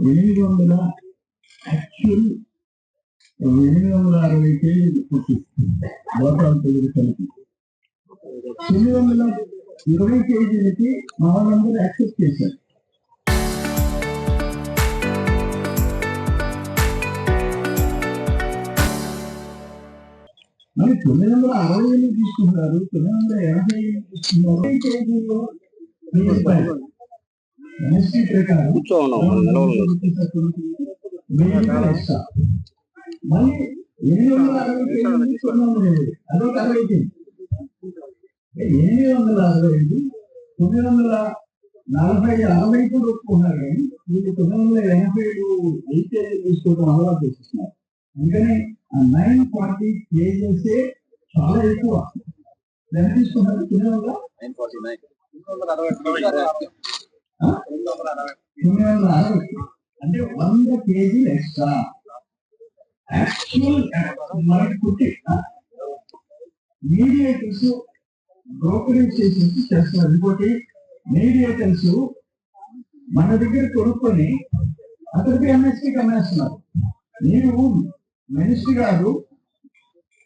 800 actual 860 కేజీలు గోపాల తెలుగు కలిపి 920 కేజీలకి మా వాళ్ళందరూ యాక్సెప్ట్ చేశారు. మరి 960 తీసుకుంటారు, 980 తీసుకున్నారు. కేజీలో ఎన్ఎస్పీ ప్రకారం మళ్ళీ 860 కేజీలు తీసుకున్నాం. అదొక 60 కేజీ 865 940 60 కూడా ఒప్పుకున్నారు. కానీ వీళ్ళు 987 కేజీలు తీసుకోవడం అలవాటు చేస్తున్నారు. అందుకని 940 కేజెస్ చాలా ఎక్కువ. ఎంత తీసుకున్నారు? 960 అంటే 100 కేజీలు ఎక్స్ట్రా. యాక్చువల్ మనకి పుట్టి మీడియేటర్స్ బ్రోకరేజ్ చేసేసి చేస్తున్నారు. ఇంకోటి మీడియేటర్స్ మన దగ్గర కొనుక్కొని అతనికి ఎంఎస్పీకి అమ్మేస్తున్నారు. మీరు మినిస్టర్ గారు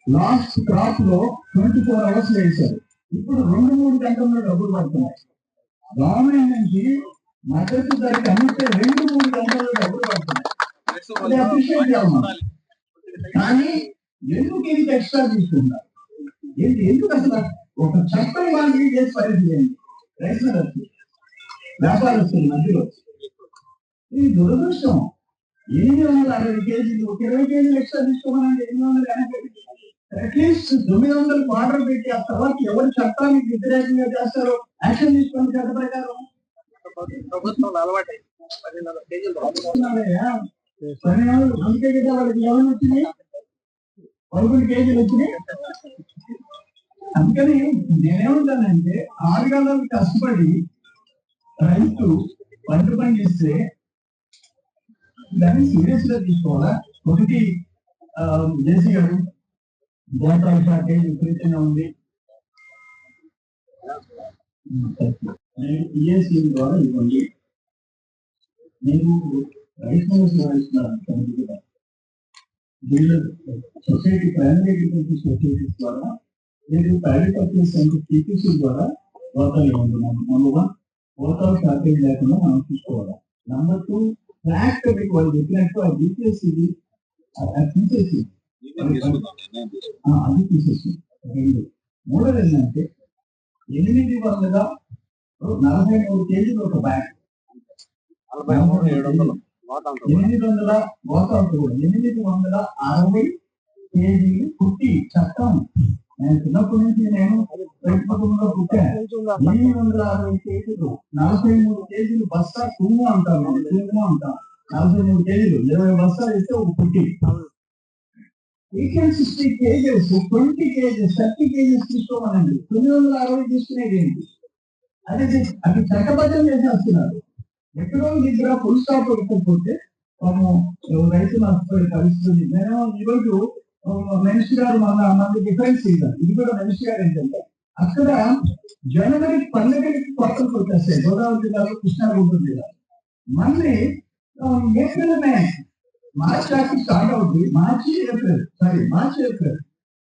లాస్ట్ క్రాప్ లో 24 hours వేశారు. ఇప్పుడు 2-3 గంటల్లో డబ్బులు పడుతున్నాయి. గవర్నమెంట్ నుంచి మద్దతు ధరకి అమ్మితే 2-3 గంటల్లో డబ్బులు పడుతున్నాయి. అప్రిషియేట్ చేయాలి. కానీ ఎందుకు ఇంత ఎక్స్ట్రా తీసుకుంటారు? ఎందుకు అసలు ఒక చట్టం లాంటివి చేసి పరిస్థితి రైతులకు వ్యాపారస్తుల మధ్యలో ఇది దురదృష్టం. 860 కేజీలు 20 కేజీలు ఎక్స్ట్రా తీసుకోమని 880 అట్లీస్ట్ 900 ఆర్డర్ పెట్టి ఆ తర్వాత ఎవరు చట్టానికి వ్యతిరేకంగా చేస్తారో యాక్షన్ తీసుకోండి. చట్ట ప్రకారం ప్రభుత్వం అలవాటు 10 అందుకే కదా వాళ్ళకి ఎవరు వచ్చినాయి 11 కేజీలు వచ్చినాయి. అందుకని నేనేమంటానంటే 6 గంటలు కష్టపడి రైతు పంట పండిస్తే దాన్ని సీరియస్ గా తీసుకోవాలా? ఒకటి జేసీ గారు గోపాల షార్టేజ్ విపరీతంగా ఉంది. నేను పిఎస్సీ ద్వారా ఇవ్వండి. నేను రైస్ మిల్స్ ఇస్తున్నాను. సొసైటీ ప్రైమరీ అగ్రికల్చర్ సొసైటీస్ ద్వారా నేను ప్రైవేట్ అప్లికేషన్ టీపీసీ ద్వారా గోతాలు ఇవ్వనున్నాను. నెంబర్ 1 గోతాలు షార్టేజ్ లేకుండా మనం చూసుకోవాలి. నెంబర్ 2 ఫ్లాట్ మీకు వాళ్ళు చెప్పినట్టు ఆ డిపిఎస్సి తీసేసి అది తీసేసి 2. 3 ఏంటంటే 843 కేజీలు ఒక బ్యాగ్ 800 గోతాలు కూడా 860 కేజీలు పుట్టి చట్టం. నేను చిన్నప్పటి నుంచి నేను కుటుంబంలో పుట్టాను. 860 కేజీలు 43 కేజీలు బస్తా తుమ్ము అంటాను. 43 కేజీలు 20 బస్తాలు ఇస్తే ఒక పుట్టి 860 కేజెస్ 20 కేజెస్ 30 కేజెస్ తీసుకోమనండి. 960 తీసుకునేది ఏంటి? అది చట్టబద్ధం చేసేస్తున్నారు. ఎక్కడో దగ్గర ఫుల్ స్టాప్ పెట్టకపోతే రైతు నష్టపోయే పరిస్థితి. నేను ఈరోజు మినిస్టర్ గారు మనకి డిఫరెన్స్ ఇద్దాం. ఇది కూడా మినిస్టర్ గారు ఏంటంటే అక్కడ జనవరి 12కి కొత్తలు వచ్చేస్తాయి గోదావరి జిల్లాలో, కృష్ణా గుంటూరు జిల్లా. మళ్ళీ ఏప్రిల్ మే మార్చ్ దాకా స్టార్ట్ అవుతుంది. మార్చి ఏప్రిల్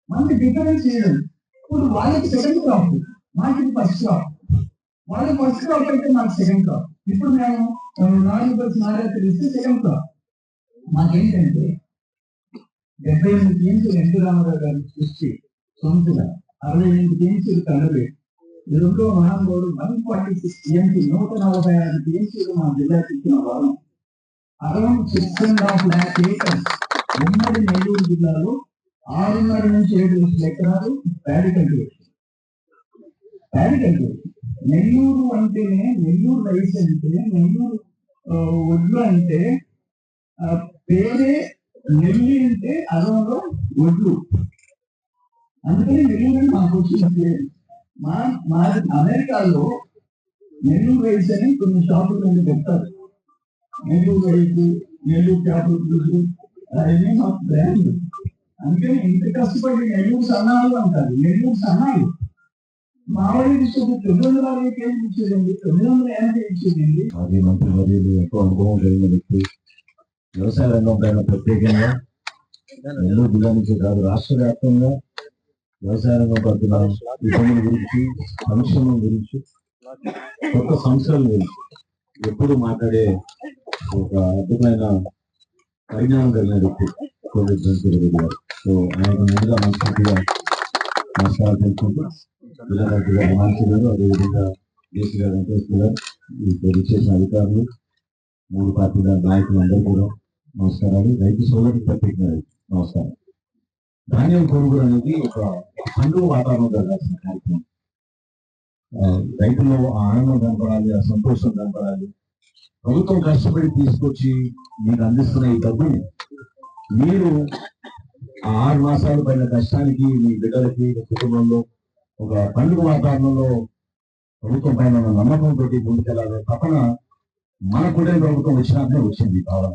మళ్ళీ డిఫరెన్స్ సీజన్. ఇప్పుడు వాళ్ళకి సెకండ్ క్రాప్, మాకు ఫస్ట్ క్రాప్. వాళ్ళకి ఫస్ట్ క్రాప్ అయితే మాకు సెకండ్ క్రాప్. ఇప్పుడు మేము 4 నాలుగు ఇస్తే సెకండ్ క్రాప్. మాకేంటంటే 78 టీమ్స్ ఎన్టీ రామారావు గారి సృష్టి సొంతగా 68 టీమ్స్ కన్నబే. రెండో మహానుభావుడు 146 టీఎంసీ 146 టీఎంసీలు మా జిల్లాకి ఇచ్చిన వాళ్ళు. అరౌండ్ 6.5 lakh acres ఉమ్మడి నెల్లూరు జిల్లాలో 6.5 నుంచి 7 లక్షల ఎకరాలు ప్యాడీ కల్టివేషన్. నెల్లూరు అంటేనే, నెల్లూరు రైస్ అంటే, నెల్లూరు వడ్లు అంటే పేరే నెల్లి అంటే అరవలో వడ్లు. అందుకని నెల్లూరు మాకు వచ్చిన పేరు. మా అమెరికాలో నెల్లూరు రైస్ అని కొన్ని షాపుల నుండి పెడతారు. నెల్లూరు రైస్, నెల్లూరు చేపల పులుసు అవన్నీ మాకు బ్రాండ్. అందుకని ఇంత కష్టపడి నెల్లూరు సన్నాలు అంటారు. నెల్లూరు సన్నాలు మామూలు తీసుకుంటే 960 కేజీలు ఇచ్చేదండి, 980 ఇచ్చేదండి. అది మంత్రి వర్యులు ఎక్కువ అనుభవం కలిగిన వ్యక్తి. వ్యవసాయ రంగం పైన ప్రత్యేకంగా నెల్లూరు జిల్లా నుంచి కాదు రాష్ట్ర వ్యాప్తంగా వ్యవసాయ రంగం పడుతున్న ఇబ్బందుల గురించి, సంక్షేమం గురించి, కొత్త సంస్థల గురించి ఎప్పుడు మాట్లాడే ఒక అద్భుతమైన పరిజ్ఞానం కలిగిన వ్యక్తి కోవిడ్ రెడ్డి గారు. సో ఆయన ముందుగా మనస్ఫూర్తిగా నమస్కారం తెలుసుకుంటూ జిల్లారెడ్డి గారు, మాన్సీ గారు, అదేవిధంగా జేసీ గారు, వెంకటేశ్వర గారు, ఈ చేసిన అధికారులు, 3 పార్టీల నాయకులు అందరూ కూడా నమస్కారాలు. రైతు సోదరులకు ప్రత్యేకంగా నమస్కారం. ధాన్యం కొనుగోలు అనేది ఒక పండుగ వాతావరణం జరగాల్సిన కార్యక్రమం. రైతుల్లో ఆ ఆనందం కనపడాలి, ఆ సంతోషం కనపడాలి. ప్రభుత్వం కష్టపడి తీసుకొచ్చి మీకు అందిస్తున్న ఈ డబ్బుని మీరు ఆ 6 మాసాల పైన కష్టానికి మీ బిడ్డలకి, కుటుంబంలో ఒక పండుగ వాతావరణంలో ప్రభుత్వం పైన నమ్మకంతో ముందుకెళ్ళాలి. తపన మన కూటమి ప్రభుత్వం వచ్చినాకే వచ్చింది భావన.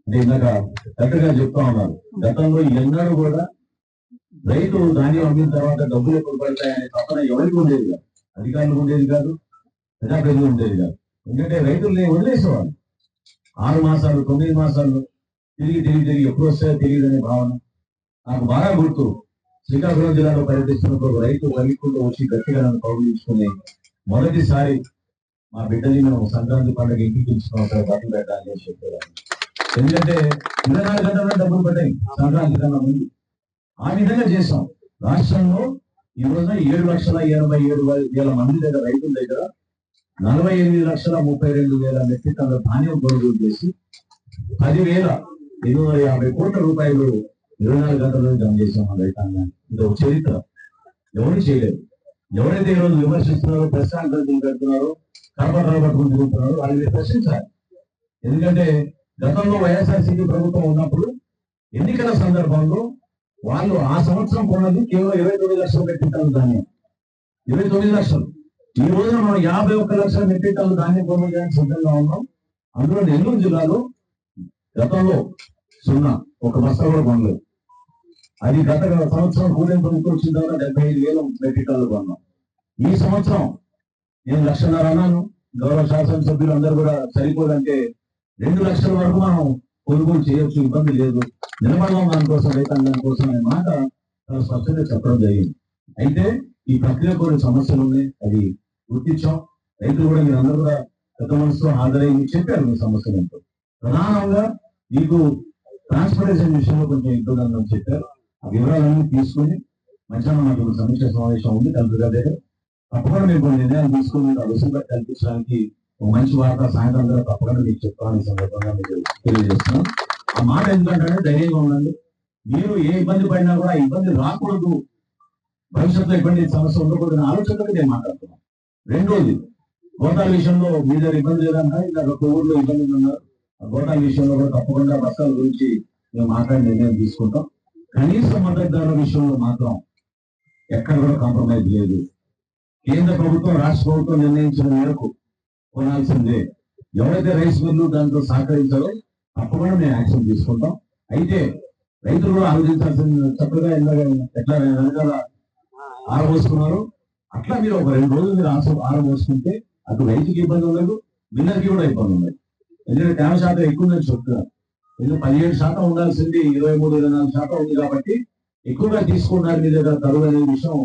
అంటే ఇందాక కరెక్ట్గా చెప్తా ఉన్నారు, గతంలో ఎన్నడూ కూడా రైతు ధాన్యం అమ్మిన తర్వాత డబ్బులు ఎప్పుడు పడతాయనే తపన ఎవరికి ఉండేది కాదు, అధికారులకు ఉండేది కాదు, ప్రజాప్రతినిధులు ఉండేది కాదు. ఎందుకంటే రైతుల్ని వదిలేసేవాళ్ళు. 6 మాసాలు 9 మాసాలు తిరిగి ఎప్పుడు వస్తాయో తెలియదనే భావన. నాకు బాగా గుర్తు, శ్రీకాకుళం జిల్లాలో పర్యటిస్తున్నప్పుడు రైతు పరిగెత్తుకుంటూ వచ్చి గట్టిగా నన్ను కౌగిలించుకుని మొదటిసారి మా బిడ్డని మేము సంక్రాంతి పండుగ ఇంటికి పిలుచుకున్నాం, బట్టలు పెట్టాలని చెప్పేవారు. ఎందుకంటే 24 గంటల్లో డబ్బులు పడ్డాయి సంక్రాంతి కన్నా ముందు. ఆ విధంగా చేశాం. రాష్ట్రంలో ఈ రోజున 7,87,000 మంది దగ్గర, రైతుల దగ్గర 48,32,000 మెట్రిక్ టన్నుల ధాన్యం కొనుగోలు చేసి 10,850 కోట్ల రూపాయలు 24 గంటల్లో జమ చేశాం మన రైతాంగాన్ని. ఇది ఒక చరిత్ర, ఎవరు చేయలేదు. ఎవరైతే ఈరోజు విమర్శిస్తున్నారో, ప్రశ్నార్థులు పెడుతున్నారో, కరపట్రాలు పట్టుకుని తిరుగుతున్నారో వాళ్ళని ప్రశ్నించాలి. ఎందుకంటే గతంలో వైఎస్ఆర్సీపీ ప్రభుత్వం ఉన్నప్పుడు ఎన్నికల సందర్భంలో వాళ్ళు ఆ సంవత్సరం కొన్నది కేవలం 29 లక్షల మెట్రిక్ టన్నుల ధాన్యం. 29 లక్షలు. ఈ రోజున మనం 51 లక్షల మెట్రిక్ టన్నుల ధాన్యం కొనుగోలు చేయడానికి సిద్ధంగా ఉన్నాం. అందులో నెల్లూరు జిల్లాలో గతంలో 0 ఒక బస్తా కూడా కొనలేదు. అది గత సంవత్సరం కూలీని ప్రభుత్వం వచ్చిన తర్వాత 75,000 మెట్రిక్ టన్నులు కొన్నాం. ఈ సంవత్సరం నేను 1,50,000 అన్నాను. గౌరవ శాసనసభ్యులు అందరూ కూడా సరిపోదంటే 2 లక్షల వరకు మనం కొనుగోలు చేయొచ్చు, ఇబ్బంది లేదు, నిలబడడం దానికోసం, రైతాంగం కోసం అనే మాట చాలా స్పష్టంగా చెప్పడం జరిగింది. అయితే ఈ ప్రక్రియ కొన్ని సమస్యలు ఉన్నాయి, అది గుర్తించాం. రైతులు కూడా మీరు అందరూ కూడా పెద్ద మనసుతో హాజరై చెప్పారు మీ సమస్యలు ఎంతో. ప్రధానంగా మీకు ట్రాన్స్పోర్టేషన్ విషయంలో కొంచెం ఇబ్బంది ఉందని చెప్పారు. ఆ వివరాలన్నీ తీసుకుని మధ్యాహ్నం నాకు సమీక్ష సమావేశం ఉంది కలెక్టర్ గారి దగ్గర. తప్పకుండా మీరు కొన్ని నిర్ణయాలు తీసుకుని మీకు వెసులుబాటు కల్పించడానికి ఒక మంచి వార్త సాయంత్రం కూడా తప్పకుండా మీకు చెప్తాను. ఈ సందర్భంగా మీకు తెలియజేస్తున్నాం. ఆ మాట ఎందుకంటే ధైర్యంగా ఉండండి. మీరు ఏ ఇబ్బంది పడినా కూడా ఇబ్బంది రాకూడదు, భవిష్యత్తులో ఇబ్బంది సమస్య ఉండకూడదు ఆలోచనతో నేను మాట్లాడుతున్నాను. రెండోది, గోటాల విషయంలో మీ దగ్గర ఇబ్బంది లేదన్నా, ఇంకా కొవ్వూరులో ఇబ్బందులు ఉన్నారు. ఆ గోటాల విషయంలో కూడా తప్పకుండా బస్తాల గురించి మేము మాట్లాడి నిర్ణయం తీసుకుంటాం. కనీస మద్దతు ధర విషయంలో మాత్రం ఎక్కడ కూడా కాంప్రమైజ్ లేదు. కేంద్ర ప్రభుత్వం, రాష్ట్ర ప్రభుత్వం నిర్ణయించిన మేరకు కొనాల్సిందే. ఎవరైతే రైస్ మిల్లు దాంట్లో సహకరించారో తప్పకుండా మేము యాక్షన్ తీసుకుంటాం. అయితే రైతులు కూడా ఆలోచించాల్సింది, చక్కగా ఎట్లా వెనకాల ఆరబోసుకున్నారు, అట్లా మీరు ఒక 2 రోజులు మీరు ఆరబోసుకుంటే అటు రైతుకి ఇబ్బంది ఉండదు, మిల్లర్కి కూడా ఇబ్బంది ఉండదు. ఎందుకంటే తేమ శాతం ఎక్కువ ఉందని చెప్తున్నారు. ఎందుకంటే 17% ఉండాల్సింది 23-24% ఉంది కాబట్టి ఎక్కువగా తీసుకున్నారు మీ దగ్గర కరువు అనే విషయం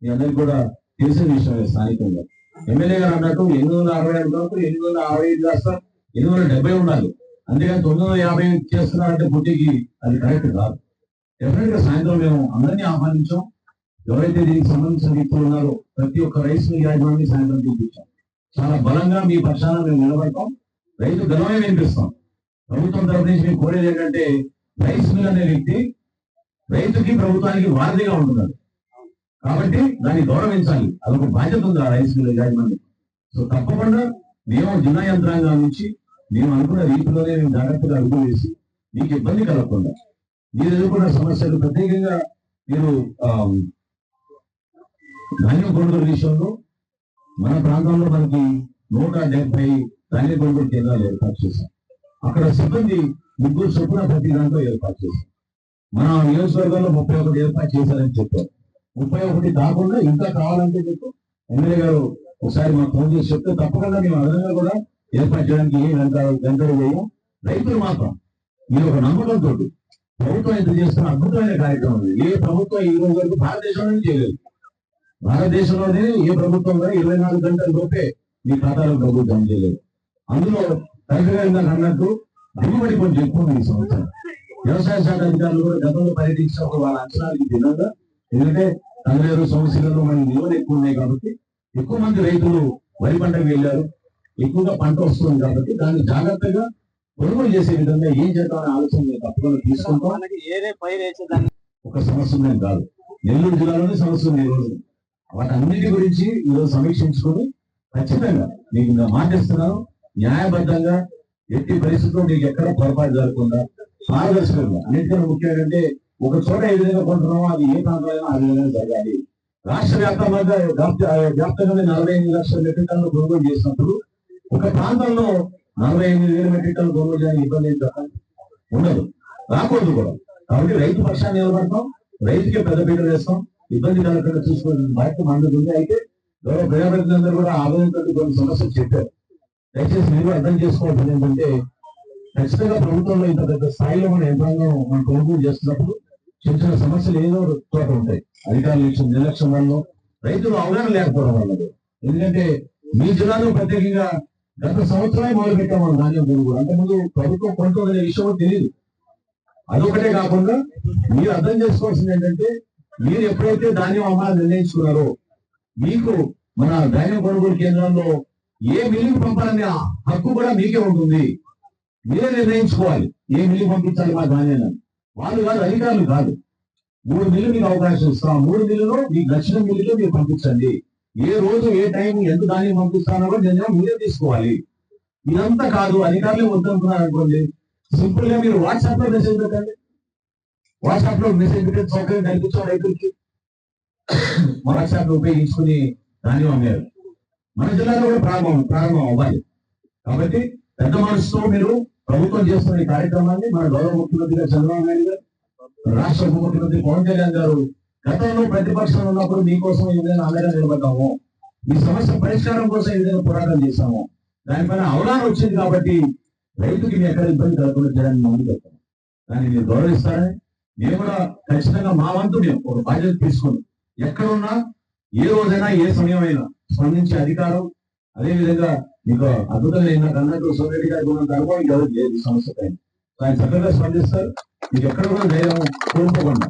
మీ అందరికీ కూడా తెలిసిన విషయం. స్థానికంగా ఎమ్మెల్యే గారు అన్నట్టు 860 వరకు 865 కాస్త 870 ఉండాలి. అంతేగాని 950 చేస్తున్నారంటే పుట్టికి అది కరెక్ట్ కాదు. డెఫినెట్ గా సాయంత్రం మేము అందరినీ ఆహ్వానించాం. ఎవరైతే దీనికి సంబంధించిన వ్యక్తులు ఉన్నారో ప్రతి ఒక్క రైస్ మిల్ యాజమాన్యాన్ని సాయంత్రం చూపించాం. చాలా బలంగా మీ పక్షాన మేము నిలబడతాం. రైతు గలమే వినిపిస్తాం. ప్రభుత్వం తరఫు నుంచి మేము కోరేది ఏంటంటే రైస్ మిల్ అనే వ్యక్తి రైతుకి, ప్రభుత్వానికి వారధిగా ఉంటున్నారు కాబట్టి దాన్ని గౌరవించాలి. అదొక బాధ్యత ఉంది ఆ రైస్ మిల్ యాజమాన్యం. సో తప్పకుండా మేము జిల్లా యంత్రాంగం నుంచి మేము అనుకున్న రీతిలోనే మేము జాగ్రత్తగా అడుగు వేసి మీకు ఇబ్బంది కలగకుండా మీరు ఎదుర్కొన్న సమస్యలు, ప్రత్యేకంగా మీరు ధాన్యం కొనుగోలు విషయంలో మన ప్రాంతంలో మనకి 170 ధాన్యం కొనుగోలు కేంద్రాలు ఏర్పాటు చేశాం. అక్కడ సిబ్బంది 3 చొప్పున ప్రతి దాంట్లో ఏర్పాటు చేశాం. మన నియోజకవర్గంలో 31 ఏర్పాటు చేశారని చెప్పారు. 31 కాకుండా ఇంకా కావాలంటే చెప్పు. ఎమ్మెల్యే గారు ఒకసారి మాకు ఫోన్ చేసి చెప్తే తప్పకుండా మేము అదనంగా కూడా ఏర్పాటు చేయడానికి ఏం వెంటనే చేయము. రైతులు మాత్రం మీరు ఒక నమ్మకంతో ప్రభుత్వం ఎంత చేస్తున్న అద్భుతమైన కార్యక్రమం ఇది. ఏ ప్రభుత్వం ఈ రోజు వరకు భారతదేశంలోనే చేయలేదు. భారతదేశంలోనే ఏ ప్రభుత్వం కూడా 24 గంటల లోపే మీ ఖాతాలో డబ్బులు జమ చేయలేదు. అందులో కలెక్టర్ గారు నాకు అన్నట్టు దిగుబడి కొంచెం ఎక్కువ ఉంది ఈ సంవత్సరం. వ్యవసాయ శాఖ అధికారులు కూడా గతంలో పర్యటించినప్పుడు వాళ్ళ అంచనాలకి భిన్నంగా, ఎందుకంటే తమిళనాడు సంవత్సరంలో మనకి నిల్వలు ఎక్కువ ఉన్నాయి కాబట్టి ఎక్కువ మంది రైతులు వరి పంటకు వెళ్ళారు. ఎక్కువగా పంట వస్తుంది కాబట్టి దాన్ని జాగ్రత్తగా కొనుగోలు చేసే విధంగా ఏం చేద్దామనే ఆలోచన మేము తప్పకుండా తీసుకుంటాం. ఒక సమస్య ఉందని కాదు, నెల్లూరు జిల్లాలోనే సమస్య ఉంది ఈ రోజు. వాటన్నిటి గురించి ఈరోజు సమీక్షించుకొని ఖచ్చితంగా మీకు ఇంకా మాటిస్తున్నాను, న్యాయబద్ధంగా ఎట్టి పరిస్థితుల్లో మీకు ఎక్కడ పొరపాటు జరగకుండా పారదర్శకంగా. అన్నిటికన్నా ముఖ్యం ఏంటంటే ఒక చోట ఏ విధంగా కొంటున్నామో అది ఏ ప్రాంతంలో ఆ విధంగా జరగాలి. రాష్ట్ర వ్యాప్తంగా 48 లక్షల మెట్రిక్ టన్నులు కొనుగోలు చేసినప్పుడు ఒక ప్రాంతంలో 48,000 మెట్రిక్ టన్నులు కొనుగోలు చేయడానికి ఇబ్బంది ఏం ఉండదు, రాకూడదు కూడా. కాబట్టి రైతు పక్షాన్ని నిలబడతాం, రైతుకే పెద్దపీట వేస్తాం, ఇబ్బంది కలగకుండా చూసుకునే బాధ్యత మందుతుంది. అయితే గౌరవ ప్రజాప్రతినిధులందరూ కూడా ఆవేదనతో కొన్ని సమస్యలు చెప్పారు. దయచేసి మీరు అర్థం చేసుకోవాల్సింది ఏంటంటే ఖచ్చితంగా ప్రభుత్వంలో ఇంత పెద్ద స్థాయిలో మన యంత్రాంగం మనం కొనుగోలు చేస్తున్నప్పుడు చిన్న చిన్న సమస్యలు ఏదో చోట ఉంటాయి. అధికారులు ఇచ్చిన నిర్లక్ష్యం వల్ల, రైతులు అవగాహన లేకపోవడం వల్ల. ఎందుకంటే మీ జిల్లాలో ప్రత్యేకంగా గత సంవత్సరమే మొదలు పెట్టాం మనం ధాన్యం కొనుగోలు. అంతకుముందు ప్రభుత్వం కొంటుందనే విషయం తెలియదు. అదొకటే కాకుండా మీరు అర్థం చేసుకోవాల్సింది ఏంటంటే మీరు ఎప్పుడైతే ధాన్యం అమ్మాలని నిర్ణయించుకున్నారో మీకు మన ధాన్యం కొనుగోలు కేంద్రంలో ఏ మిల్లుకు పంపాలనే హక్కు కూడా మీకే ఉంటుంది. మీరే నిర్ణయించుకోవాలి ఏ మిల్లు పంపించాలి మా ధాన్యాన్ని. వాళ్ళు కాదు, అధికారులు కాదు. 3 మిల్లు మీకు అవకాశం ఇస్తాం. 3 మిల్లులో మీకు నచ్చిన మిల్లులో మీరు పంపించండి. ఏ రోజు ఏ టైం ఎంత ధాన్యం పంపిస్తానో కూడా నిర్ణయం మీరే తీసుకోవాలి. ఇదంతా కాదు, అధికారులు వద్దనుకున్నారు అనుకోండి, సింపుల్ గా మీరు వాట్సాప్ లో మెసేజ్ పెట్టండి. వాట్సాప్ లో మెసేజ్ పెట్టే సౌకర్యం కల్పించాం రైతులకి. వాట్సాప్ లో ఉపయోగించుకుని ధాన్యం అమ్మారు. మన జిల్లాలో కూడా ప్రారంభం అవ్వాలి. కాబట్టి పెద్ద మనసుతో మీరు ప్రభుత్వం చేస్తున్న ఈ కార్యక్రమాన్ని మన గౌరవ ముఖ్యమంత్రి గారు చంద్రబాబు నాయుడు గారు, రాష్ట్ర ఉప ముఖ్యమంత్రి పవన్ కళ్యాణ్ గారు గతంలో ప్రతిపక్షంలో ఉన్నప్పుడు మీకోసం ఈ విధంగా అండగా నిలబడ్డాము, మీ సమస్య పరిష్కారం కోసం ఈ విధంగా పోరాటం చేశాము. దానిపైన అవగాహన వచ్చింది కాబట్టి రైతుకి మీ ఎక్కడ ఇబ్బంది కలగకుండా చేయడానికి ముందుకు వెళ్తాం. దాన్ని మీరు గౌరవిస్తారని మేము కూడా ఖచ్చితంగా మా వంతు మేము ఒక బాధ్యత తీసుకుని ఎక్కడున్నా ఏ రోజైనా ఏ సమయం అయినా స్పందించే అధికారం, అదేవిధంగా మీకు అద్భుతంగా నాకు అన్నట్టు సోదరెడ్డి గారికి ఉన్నంత అనుభవం ఎవరు లేదు సమస్య పైన. ఆయన చక్కగా స్పందిస్తారు. మీకు ఎక్కడ కూడా ధైర్యం కోల్పోకుండా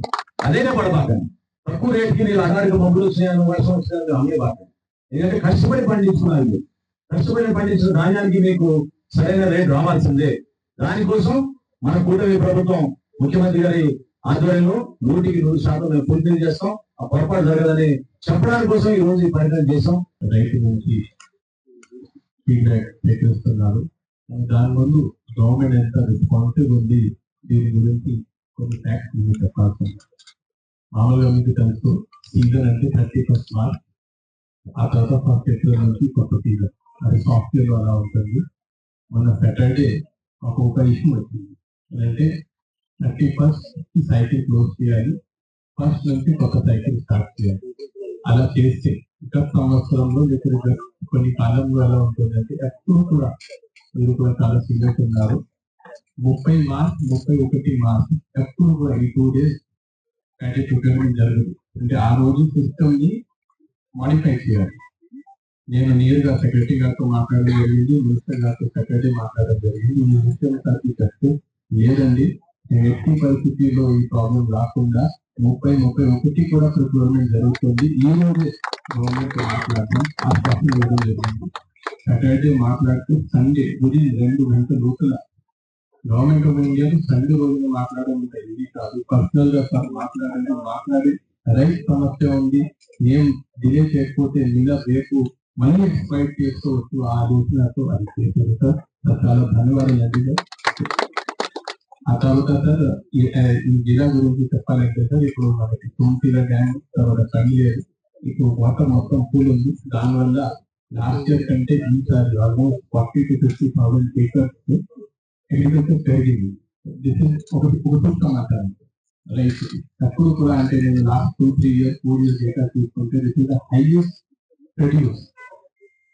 అదేనే పడబాకండి. తక్కువ రేటుకి మీరు అన్నాడికి మబ్బులు వచ్చినాయని వర్షం వచ్చినాయని అమ్మే బాకండి. ఎందుకంటే కష్టపడి పండించుకున్నారు. మీరు కష్టపడి పండించిన ధాన్యానికి మీకు సరైన రేటు రావాల్సిందే. దానికోసం మన కూటమి ప్రభుత్వం ముఖ్యమంత్రి గారి ఆధ్వర్యంలో 100% మేము పూర్తి చేస్తాం. ఆ పొరపాటు జరగదని చెప్పడానికి కోసం ఈ రోజు ఈ ప్రయత్నం చేస్తాం. రైతు నుంచి ఫీడ్బ్యాక్ సేకరిస్తున్నారు. దాని ముందు గవర్నమెంట్ ఎంత రెస్పాన్సివ్ ఉంది దీని గురించి కొన్ని ఫ్యాక్ట్స్ మీకు చెప్పాల్సి. మామూలుగా మీకు తెలుసు, సీజన్ అంటే 31st మార్చ్, ఆ తర్వాత 1st ఏప్రిల్ నుంచి కొత్త సీజన్. అది సాఫ్ట్వేర్ అలా ఉంటుంది. మన సాటర్డే ఒక ఇష్యూ వచ్చింది, అంటే 31st సైకిల్ క్లోజ్ చేయాలి, 1st నుంచి కొత్త సైకిల్ స్టార్ట్ చేయాలి. అలా చేస్తే గత సంవత్సరంలో కొన్ని కాలంలో ఎలా ఉంటుందంటే ఎప్పుడు కూడా మీరు కూడా చాలా సీరియస్ ఉన్నారు. 30 మార్చ్ 31 మార్చ్ ఎప్పుడు కూడా ఈ 2 days అంటే ప్రిపేర్మెంట్ జరగదు. అంటే ఆ రోజు సిస్టమ్ ని మాడిఫై చేయాలి. నేను నేరుగా సెక్రటరీ గారితో మాట్లాడడం జరిగింది, మినిస్టర్ గారితో సెక్రటరీ మాట్లాడడం జరిగింది. ఈ సిస్టమ్ సార్కి చెప్తే లేదండి, ఎట్టి పరిస్థితుల్లో ఈ ప్రాబ్లం రాకుండా 30-31 కూడా ప్రిపేర్మెంట్ జరుగుతుంది. ఈ రోజు గవర్నమెంట్ మాట్లాడడం ఆ స్పష్టం ఇవ్వడం జరిగింది. సాటర్డే మాట్లాడుతూ సండే ఉదయం 2 గంటల లోపల గవర్నమెంట్ ఆఫ్ ఇండియా సండే రోజున మాట్లాడడం ఇది కాదు. పర్సనల్ గా సార్ మాట్లాడి రైట్ సమస్య ఉంది, ఏం డిలే చేయకపోతే మీద రేపు మళ్ళీ ఎక్స్పైర్ చేసుకోవచ్చు ఆ రోజునతో అది చేశారు సార్. చాలా ధన్యవాదాలు. ఆ తర్వాత సార్ ఈ జిల్లా గురించి చెప్పాలంటే సార్, ఇప్పుడు మనకి సోంపిల డ్యామ్ తర్వాత తమిళేరు ఇప్పుడు వాటర్ మొత్తం పూల్ ఉంది. దానివల్ల లాస్ట్ ఇయర్ కంటే ఈసారి ఆల్మోస్ట్ 40 to 50,000 acres అగ్రికల్చర్ పెరిగింది. దిస్ ఇస్ ఒక సమాచారం. రైతు అప్పుడు కూడా అంటే నేను లాస్ట్ 2-3 years 4 years డేటా చూసుకుంటే this is the highest produce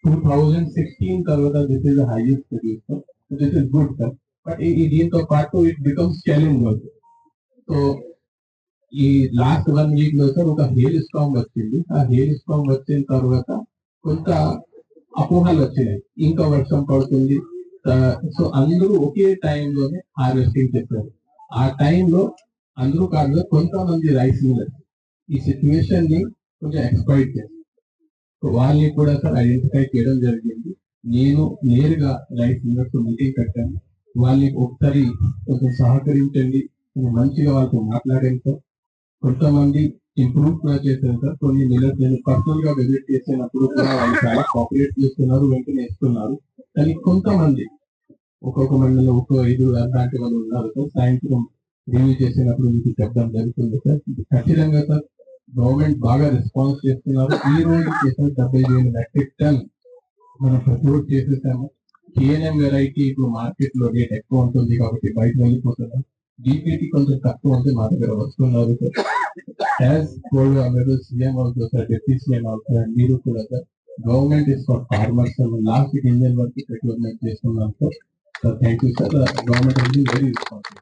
2016 తర్వాత this is the highest produce sir. This is good sir. But ఈ దీంతో పాటు it becomes challenge also. So ఈ లాస్ట్ 1 week లో సార్ ఒక హెయిల్ స్టార్మ్ వచ్చింది. ఆ హెయిల్ స్టార్మ్ వచ్చిన తర్వాత కొంత అపోహలు వచ్చినాయి, ఇంకా వర్షం పడుతుంది. సో అందరూ ఒకే టైంలోనే హార్వెస్టింగ్ చేశారు. ఆ టైంలో అందరూ కాదు కొంతమంది రైస్ మిల్లర్స్ ఈ సిచ్యువేషన్ ని కొంచెం ఎక్స్ప్లాయిట్ చేశారు. సో వాళ్ళని కూడా సార్ ఐడెంటిఫై చేయడం జరిగింది. నేను నేరుగా రైస్ మిల్లర్స్ మీటింగ్ పెట్టాను. వాళ్ళని ఒకసారి కొంచెం సహకరించండి, కొంచెం మంచిగా వాళ్ళతో మాట్లాడాను సార్. కొంతమంది ఇంప్రూవ్ కూడా చేశారు సార్. కొన్ని మిల్లర్స్ నేను పర్సనల్ గా విజిట్ చేసినప్పుడు కూడా వాళ్ళు చాలా కోఆపరేట్ చేస్తున్నారు, వెంటనే ఇస్తున్నారు. కానీ కొంతమంది ఒక్కొక్క మండలం ఒక్కో 5 అలాంటి వాళ్ళు ఉన్నారు సార్. సాయంత్రం రివ్యూ చేసినప్పుడు మీకు చెప్పడం జరుగుతుంది సార్. ఖచ్చితంగా సార్ గవర్నమెంట్ బాగా రెస్పాన్స్ చేస్తున్నారు. ఈ రోజు చేసిన 70,000 మెట్రిక్ టన్ మనం ప్రొక్యూర్ చేసేసాము. టీఎన్ఎం వెరైటీ ఇప్పుడు మార్కెట్ లో రేట్ ఎక్కువ ఉంటుంది కాబట్టి బయట వెళ్ళిపోతున్నాం. డిపిటి కొంచెం తక్కువ ఉంటే మా దగ్గర వస్తున్నారు సార్. యాజ్ కోల్డ్ మీరు CM also sir, deputy CM also మీరు కూడా sir. Government is for farmers last Indian వరకు ప్రొక్యూర్మెంట్ చేస్తున్నాం sir. Thank you sir. Government very responsible.